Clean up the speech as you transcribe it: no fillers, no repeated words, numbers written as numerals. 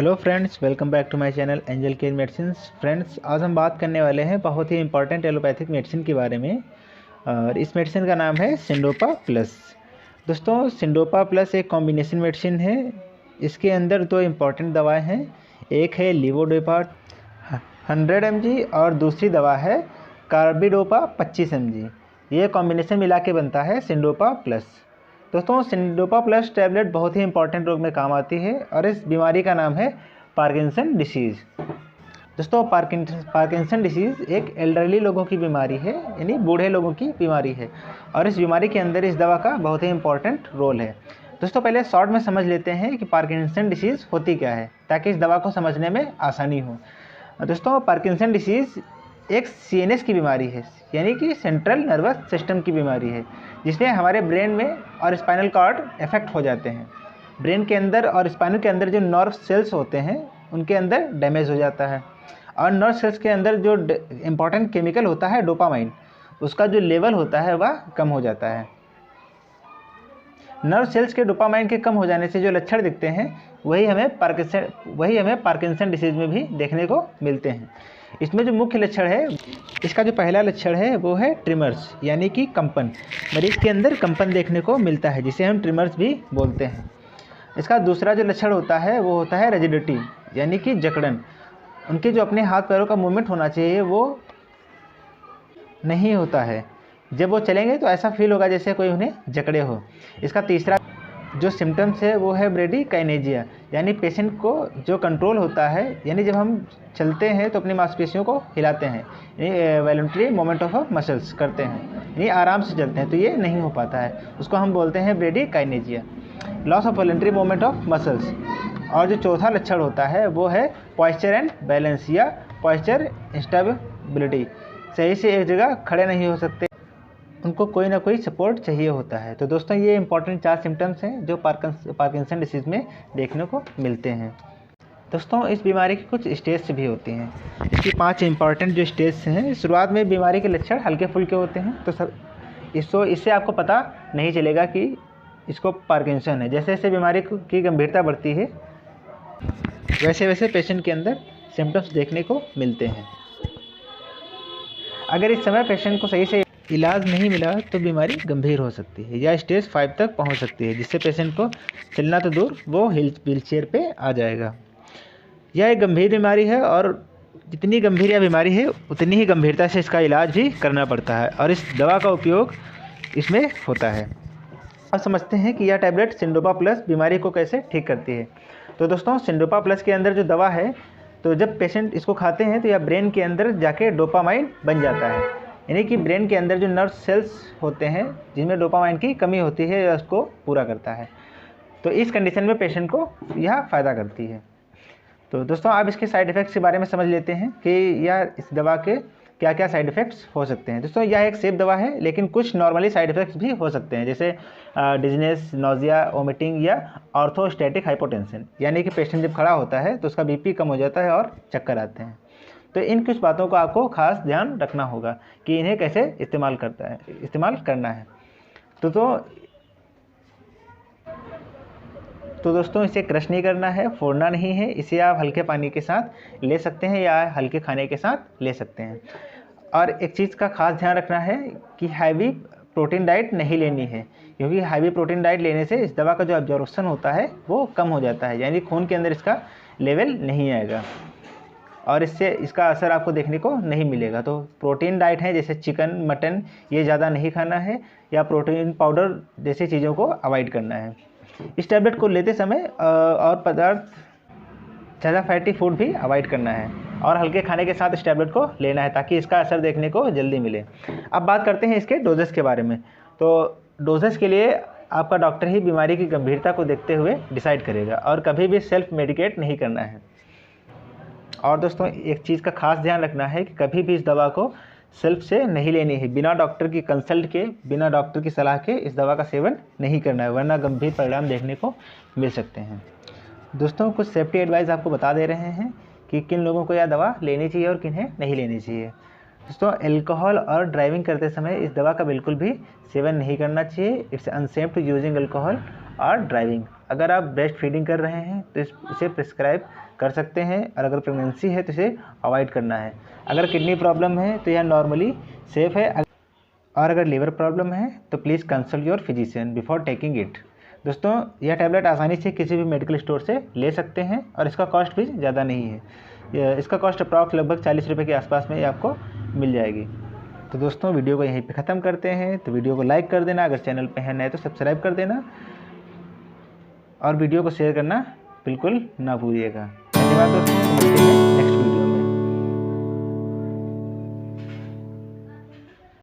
Hello friends, welcome back to my channel Angel Care Medicine. Friends, आज हम बात करने वाले हैं बहुत ही इंपॉर्टेंट एलोपैथिक मेडिसिन के बारे में। और इस मेडिसिन का नाम है सिंडोपा प्लस। दोस्तों, सिंडोपा प्लस एक कॉम्बिनेशन मेडिसिन है। इसके अंदर दो इम्पॉर्टेंट दवाएं हैं। एक है लीवोडोपा 100 mg और दूसरी दवा है कार्बिडोपा 25 mg। ये कॉम्बिनेशन मिला के बनता है सिंडोपा प्लस। दोस्तों, सिंडोपा प्लस टैबलेट बहुत ही इंपॉर्टेंट रोग में काम आती है और इस बीमारी का नाम है पार्किंसन डिसीज़। दोस्तों, पार्किंसन डिसीज़ एक एल्डरली लोगों की बीमारी है, यानी बूढ़े लोगों की बीमारी है। और इस बीमारी के अंदर इस दवा का बहुत ही इंपॉर्टेंट रोल है। दोस्तों, पहले शॉर्ट में समझ लेते हैं कि पार्किंसन डिसीज़ होती क्या है, ताकि इस दवा को समझने में आसानी हो। दोस्तों, पार्किंसन डिसीज़ एक सीएनएस की बीमारी है, यानी कि सेंट्रल नर्वस सिस्टम की बीमारी है, जिसमें हमारे ब्रेन में और स्पाइनल कॉर्ड इफेक्ट हो जाते हैं। ब्रेन के अंदर और स्पाइनल के अंदर जो नर्व सेल्स होते हैं उनके अंदर डैमेज हो जाता है। और नर्व सेल्स के अंदर जो इम्पॉर्टेंट केमिकल होता है डोपामाइन, उसका जो लेवल होता है वह कम हो जाता है। नर्व सेल्स के डोपामाइन के कम हो जाने से जो लक्षण दिखते हैं वही हमें पार्किंसन डिसीज़ में भी देखने को मिलते हैं। इसमें जो मुख्य लक्षण है, इसका जो पहला लक्षण है वो है ट्रिमर्स, यानी कि कंपन। मरीज के अंदर कंपन देखने को मिलता है, जिसे हम ट्रिमर्स भी बोलते हैं। इसका दूसरा जो लक्षण होता है वो होता है रिजिडिटी, यानी कि जकड़न। उनके जो अपने हाथ पैरों का मूवमेंट होना चाहिए वो नहीं होता है। जब वो चलेंगे तो ऐसा फील होगा जैसे कोई उन्हें जकड़े हो। इसका तीसरा जो सिम्टम्स है वो है ब्रेडिकाइनेजिया, यानी पेशेंट को जो कंट्रोल होता है, यानी जब हम चलते हैं तो अपनी मांसपेशियों को हिलाते हैं, यानी वॉलंटरी मूवमेंट ऑफ मसल्स करते हैं, यानी आराम से चलते हैं, तो ये नहीं हो पाता है। उसको हम बोलते हैं bradykinesia, loss of voluntary movement of muscles. और जो चौथा लक्षण होता है वो है पॉस्चर एंड बैलेंस या पॉस्चर इंस्टेबिलिटी। सही से एक जगह खड़े नहीं हो सकते, उनको कोई ना कोई सपोर्ट चाहिए होता है। तो दोस्तों, ये इंपॉर्टेंट 4 सिम्टम्स हैं जो पार्किंसन डिसीज़ में देखने को मिलते हैं। दोस्तों, इस बीमारी की कुछ स्टेज भी होती हैं। इसकी 5 इंपॉर्टेंट जो स्टेज हैं, शुरुआत में बीमारी के लक्षण हल्के फुल्के होते हैं, तो इससे आपको पता नहीं चलेगा कि इसको पार्किंसन है। जैसे जैसे बीमारी की गंभीरता बढ़ती है वैसे वैसे पेशेंट के अंदर सिम्टम्स देखने को मिलते हैं। अगर इस समय पेशेंट को सही से इलाज नहीं मिला तो बीमारी गंभीर हो सकती है या स्टेज 5 तक पहुंच सकती है, जिससे पेशेंट को चलना तो दूर, वो व्हीलचेयर पे आ जाएगा। यह एक गंभीर बीमारी है और जितनी गंभीर यह बीमारी है उतनी ही गंभीरता से इसका इलाज भी करना पड़ता है और इस दवा का उपयोग इसमें होता है। अब समझते हैं कि यह टैबलेट सिंडोपा प्लस बीमारी को कैसे ठीक करती है। तो दोस्तों, सिंडोपा प्लस के अंदर जो दवा है, तो जब पेशेंट इसको खाते हैं तो यह ब्रेन के अंदर जाके डोपामाइन बन जाता है, यानी कि ब्रेन के अंदर जो नर्व सेल्स होते हैं जिनमें डोपामाइन की कमी होती है उसको पूरा करता है। तो इस कंडीशन में पेशेंट को यह फ़ायदा करती है। तो दोस्तों, आप इसके साइड इफ़ेक्ट्स के बारे में समझ लेते हैं कि यह इस दवा के क्या क्या साइड इफ़ेक्ट्स हो सकते हैं। दोस्तों, यह एक सेफ दवा है, लेकिन कुछ नॉर्मली साइड इफ़ेक्ट्स भी हो सकते हैं, जैसे डिजनेस, नोजिया, वोमिटिंग या ऑर्थोस्टैटिक हाइपोटेंशन, यानी कि पेशेंट जब खड़ा होता है तो उसका बीपी कम हो जाता है और चक्कर आते हैं। तो इन कुछ बातों को आपको खास ध्यान रखना होगा कि इन्हें कैसे इस्तेमाल करना है। तो दोस्तों, इसे क्रश नहीं करना है, फोड़ना नहीं है। इसे आप हल्के पानी के साथ ले सकते हैं या हल्के खाने के साथ ले सकते हैं। और एक चीज़ का खास ध्यान रखना है कि हैवी प्रोटीन डाइट नहीं लेनी है, क्योंकि हैवी प्रोटीन डाइट लेने से इस दवा का जो एब्जॉर्प्शन होता है वो कम हो जाता है, यानी खून के अंदर इसका लेवल नहीं आएगा और इससे इसका असर आपको देखने को नहीं मिलेगा। तो प्रोटीन डाइट है जैसे चिकन, मटन, ये ज़्यादा नहीं खाना है, या प्रोटीन पाउडर जैसी चीज़ों को अवॉइड करना है। इस टैबलेट को लेते समय और पदार्थ ज़्यादा फैटी फूड भी अवॉइड करना है और हल्के खाने के साथ इस टैबलेट को लेना है, ताकि इसका असर देखने को जल्दी मिले। अब बात करते हैं इसके डोजेस के बारे में। तो डोजेस के लिए आपका डॉक्टर ही बीमारी की गंभीरता को देखते हुए डिसाइड करेगा और कभी भी सेल्फ मेडिकेट नहीं करना है। और दोस्तों, एक चीज़ का खास ध्यान रखना है कि कभी भी इस दवा को सेल्फ से नहीं लेनी है, बिना डॉक्टर की कंसल्ट के, बिना डॉक्टर की सलाह के इस दवा का सेवन नहीं करना है, वरना गंभीर परिणाम देखने को मिल सकते हैं। दोस्तों, कुछ सेफ्टी एडवाइस आपको बता दे रहे हैं कि किन लोगों को यह दवा लेनी चाहिए और किन्हें नहीं लेनी चाहिए। दोस्तों अल्कोहल और ड्राइविंग करते समय इस दवा का बिल्कुल भी सेवन नहीं करना चाहिए। It's unsafe to using alcohol और ड्राइविंग। अगर आप ब्रेस्ट फीडिंग कर रहे हैं तो इसे प्रिस्क्राइब कर सकते हैं, और अगर प्रेगनेंसी है तो इसे अवॉइड करना है। अगर किडनी प्रॉब्लम है तो यह नॉर्मली सेफ़ है, और अगर लीवर प्रॉब्लम है तो please consult your physician before taking it. दोस्तों यह टैबलेट आसानी से किसी भी मेडिकल स्टोर से ले सकते हैं, और इसका कॉस्ट भी ज़्यादा नहीं है। इसका कॉस्ट अप्रॉक्स लगभग 40 रुपये के आसपास में ये आपको मिल जाएगी। तो दोस्तों वीडियो को यहीं पे ख़त्म करते हैं। तो वीडियो को लाइक कर देना, अगर चैनल पे है नए तो सब्सक्राइब कर देना, और वीडियो को शेयर करना बिल्कुल ना भूलिएगा। धन्यवाद दोस्तों।